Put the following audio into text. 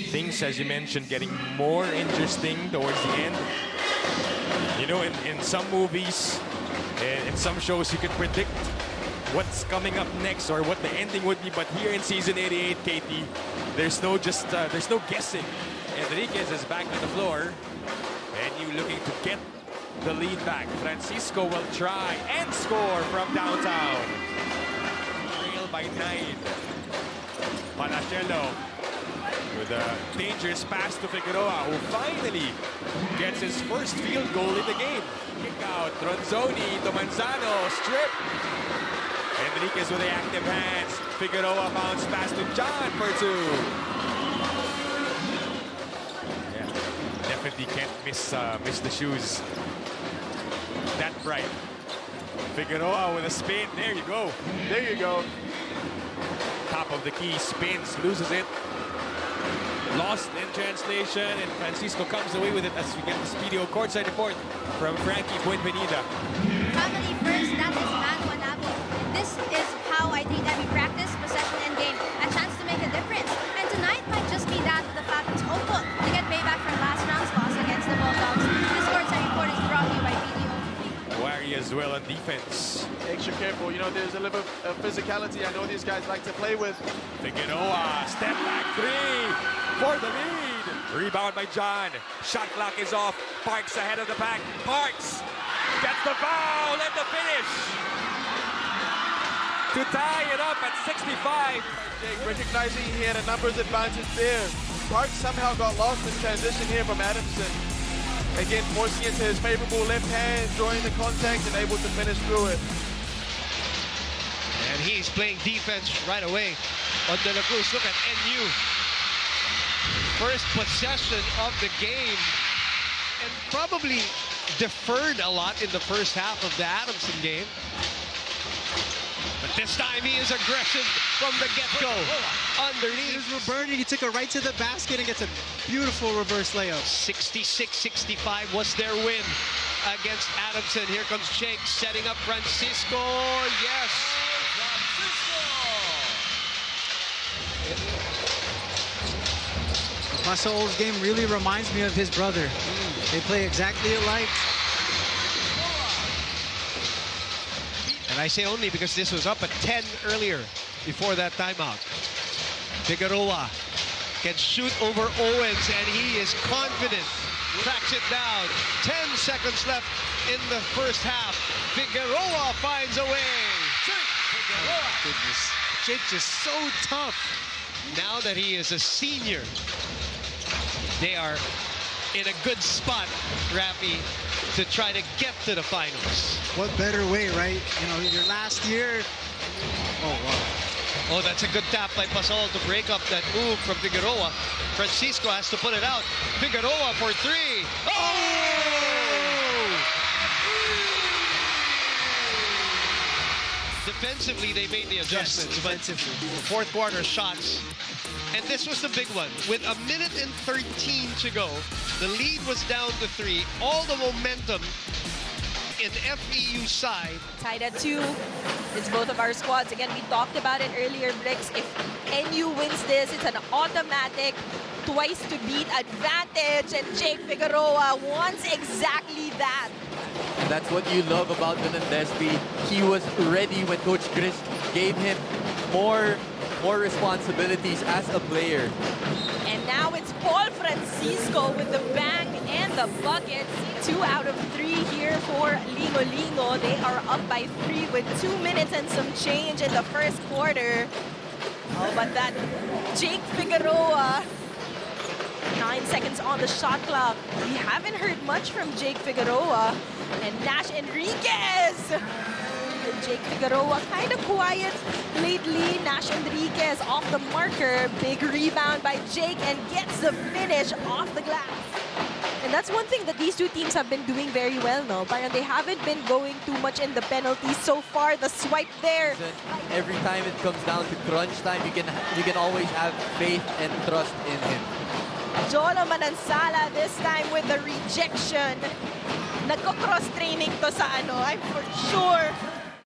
things, as you mentioned, getting more interesting towards the end. You know, in some movies, in some shows, you can predict what's coming up next or what the ending would be. But here in season 88, Katie, there's no guessing. Enriquez is back on the floor, and you looking to get the lead back. Francisco will try and score from downtown. Trail by 9. Palacielo with a dangerous pass to Figueroa, who finally gets his first field goal in the game. Kick out, Ronzoni to Manzano, strip. Enriquez with the active hands. Figueroa bounce pass to John for 2. Yeah, definitely can't miss the shoes. That bright. Figueroa with a spin. There you go. There you go. Top of the key, spins, loses it. Lost in translation, and Francisco comes away with it as we get the Speedio courtside report from Frankie Buenvenida. Family first, that is Manu Anabo. This is how I think that we practice possession and game. A chance to make a difference. And tonight might just be that the Falcons hopeful to get payback from last round's loss against the Bulldogs. This courtside report is brought to you by Video. Wary as well on defense. Extra careful, you know, there's a little bit of physicality I know these guys like to play with. Figueroa, step back 3 for the lead. Rebound by John. Shot clock is off. Parks ahead of the pack. Parks gets the foul and the finish to tie it up at 65. Jake recognizing he had a numbers advantage there. Parks somehow got lost in transition here from Adamson. Again, forcing it to his favorable left hand, drawing the contact and able to finish through it. And he's playing defense right away on De La Cruz. Look at NU. First possession of the game, and probably deferred a lot in the first half of the Adamson game. But this time he is aggressive from the get-go. Underneath. Here's Roberti. He took it right to the basket and gets a beautiful reverse layup. 66-65 was their win against Adamson. Here comes Jake setting up Francisco. Yes. Pasol's game really reminds me of his brother. They play exactly alike. And I say only because this was up at 10 earlier before that timeout. Figueroa can shoot over Owens, and he is confident. Tracks it down. 10 seconds left in the first half. Figueroa finds a way. Oh, goodness. Jake just so tough. Now that he is a senior, they are in a good spot, Rafi, to try to get to the finals. What better way, right? You know, your last year. Oh, wow. Oh, that's a good tap by Pasol to break up that move from Figueroa. Francisco has to put it out. Figueroa for 3. Oh! Defensively, they made the adjustments, yes, but fourth quarter shots. And this was the big one. With 1:13 to go, the lead was down to 3. All the momentum in FEU side. Tied at 2. It's both of our squads. Again, we talked about it earlier, Bricks. If NU wins this, it's an automatic twice to beat advantage. And Jake Figueroa wants exactly that. And that's what you love about Menendezpi. He was ready when Coach Chris gave him more responsibilities as a player. And now it's Paul Francisco with the bang and the buckets. 2 out of 3 here for Lingo Lingo. They are up by 3 with 2 minutes and some change in the first quarter. Oh, but that Jake Figueroa. 9 seconds on the shot clock. We haven't heard much from Jake Figueroa. And Nash Enriquez. Jake Figueroa kind of quiet lately. Nash Enriquez off the marker. Big rebound by Jake and gets the finish off the glass. And that's one thing that these two teams have been doing very well, no? Parang they haven't been going too much in the penalties so far. The swipe there. Every time it comes down to crunch time, you can always have faith and trust in him. Jolo Manansala this time with the rejection. Nagko-cross training to sa ano, I'm for sure.